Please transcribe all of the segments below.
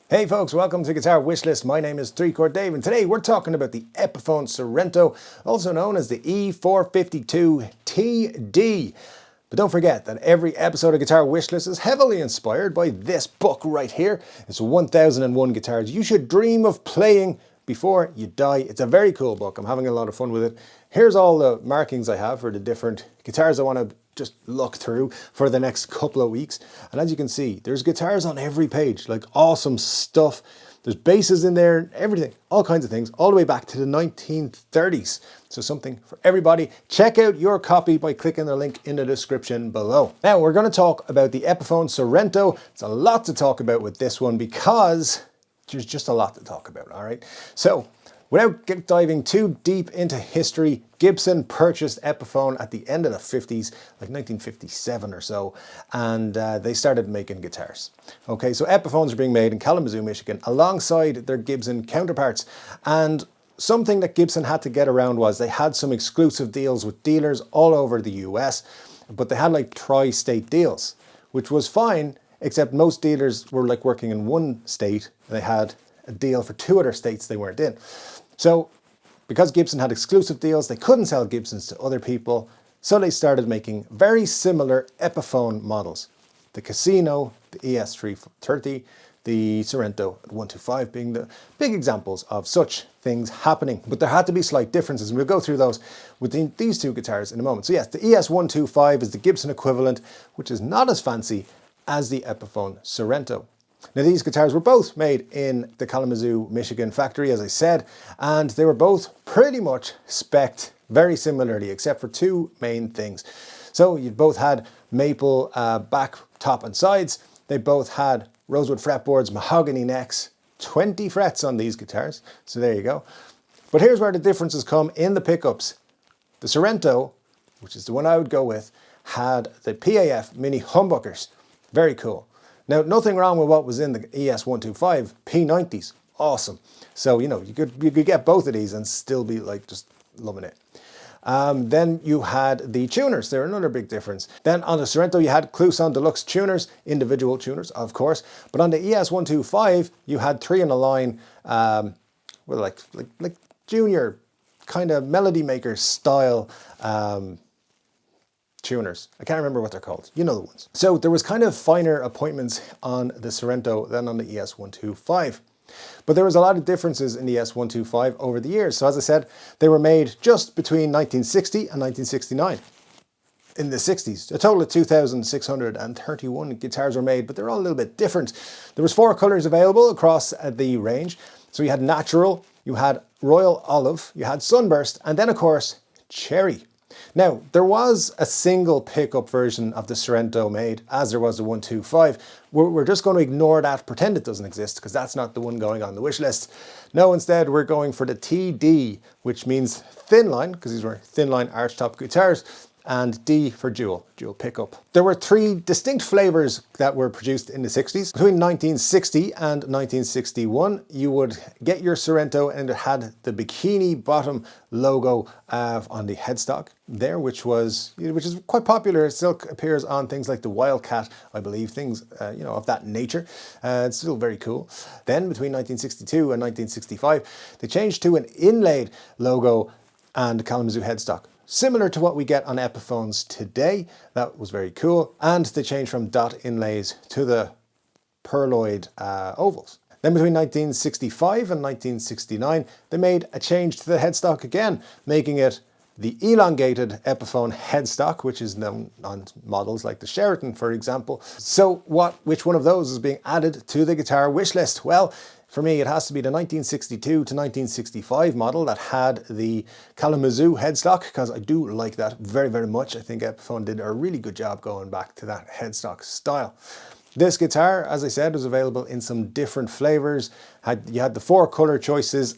Hey folks, welcome to Guitar Wishlist. My name is 3-Chord Dave and today we're talking about the Epiphone Sorrento, also known as the E452 TD. But don't forget that every episode of Guitar Wishlist is heavily inspired by this book right here. It's 1001 Guitars You Should Dream of Playing Before You Die. It's a very cool book. I'm having a lot of fun with it. Here's all the markings I have for the different guitars I want to just look through for the next couple of weeks. And as you can see, there's guitars on every page, like awesome stuff. There's basses in there, everything, all kinds of things, all the way back to the 1930s. So something for everybody. Check out your copy by clicking the link in the description below. Now we're going to talk about the Epiphone Sorrento. It's a lot to talk about with this one because there's just a lot to talk about, all right? So without diving too deep into history, Gibson purchased Epiphone at the end of the 50s, like 1957 or so, and they started making guitars. Okay, so Epiphones are being made in Kalamazoo, Michigan, alongside their Gibson counterparts. And something that Gibson had to get around was they had some exclusive deals with dealers all over the US, but they had like tri-state deals, which was fine, except most dealers were like working in one state. They had a deal for two other states they weren't in. So because Gibson had exclusive deals, they couldn't sell Gibsons to other people, so they started making very similar Epiphone models. The Casino, the ES330, the Sorrento 125 being the big examples of such things happening. But there had to be slight differences, and we'll go through those with these two guitars in a moment. So yes, the ES125 is the Gibson equivalent, which is not as fancy as the Epiphone Sorrento. Now these guitars were both made in the Kalamazoo, Michigan factory, as I said, and they were both pretty much spec'd very similarly, except for two main things. So you both had maple back, top and sides. They both had rosewood fretboards, mahogany necks, 20 frets on these guitars. So there you go. But here's where the differences come in the pickups. The Sorrento, which is the one I would go with, had the PAF mini humbuckers. Very cool. Now, nothing wrong with what was in the ES125, P90s, awesome. So, you know, you could get both of these and still be like just loving it. Then you had the tuners, they're another big difference. Then on the Sorrento you had Kluson Deluxe tuners, individual tuners of course, but on the ES125 you had three in a line, well like junior kind of melody maker style tuners. I can't remember what they're called. You know the ones. So there was kind of finer appointments on the Sorrento than on the ES125. But there was a lot of differences in the ES125 over the years. So as I said, they were made just between 1960 and 1969. In the 60s, a total of 2,631 guitars were made, but they're all a little bit different. There was 4 colors available across the range. So you had natural, you had royal olive, you had sunburst, and then of course, cherry. Now, there was a single pickup version of the Sorrento made, as there was the 125. We're just going to ignore that, pretend it doesn't exist, because that's not the one going on the wish list. No, instead, we're going for the TD, which means thin line, because these were thin line archtop guitars, and D for dual pickup. There were 3 distinct flavors that were produced in the 60s. Between 1960 and 1961, you would get your Sorrento and it had the bikini bottom logo on the headstock there, which is quite popular. It still appears on things like the Wildcat, I believe, things you know, of that nature. It's still very cool. Then between 1962 and 1965, they changed to an inlaid logo and Kalamazoo headstock, similar to what we get on Epiphones today. That was very cool. And they changed from dot inlays to the pearloid ovals. Then between 1965 and 1969, they made a change to the headstock again, making it the elongated Epiphone headstock, which is known on models like the Sheraton, for example. So which one of those is being added to the guitar wish list? Well, for me, it has to be the 1962 to 1965 model that had the Kalamazoo headstock, because I do like that very, very much. I think Epiphone did a really good job going back to that headstock style. This guitar, as I said, was available in some different flavors. You had the 4 color choices.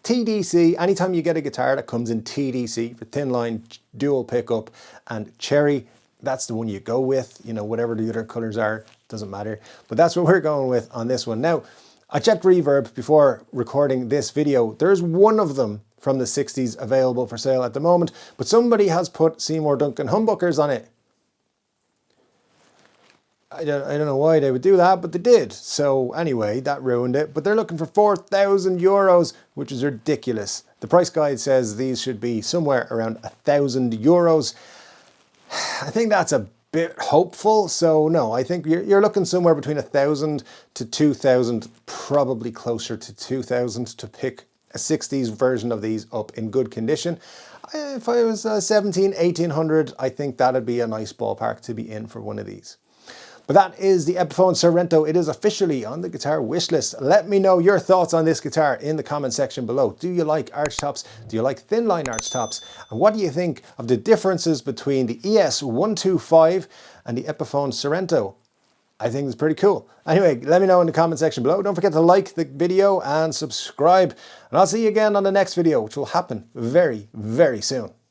TDC, anytime you get a guitar that comes in TDC, for thin line, dual pickup, and cherry, that's the one you go with. You know, whatever the other colors are, doesn't matter. But that's what we're going with on this one. Now, I checked Reverb before recording this video. There's one of them from the 60s available for sale at the moment, but somebody has put Seymour Duncan humbuckers on it. I don't know why they would do that, but they did. So anyway, that ruined it. But they're looking for 4,000 euros, which is ridiculous. The price guide says these should be somewhere around 1,000 euros. I think that's a bit hopeful. So no, I think you're looking somewhere between 1,000 to 2,000, probably closer to 2,000 to pick a 60s version of these up in good condition. If I was 17, 1800, I think that'd be a nice ballpark to be in for one of these. But that is the Epiphone Sorrento. It is officially on the guitar wish list. Let me know your thoughts on this guitar in the comment section below. Do you like arch tops? Do you like thin line arch tops? And what do you think of the differences between the ES125 and the Epiphone Sorrento? I think it's pretty cool. Anyway, let me know in the comment section below. Don't forget to like the video and subscribe. And I'll see you again on the next video, which will happen very, very soon.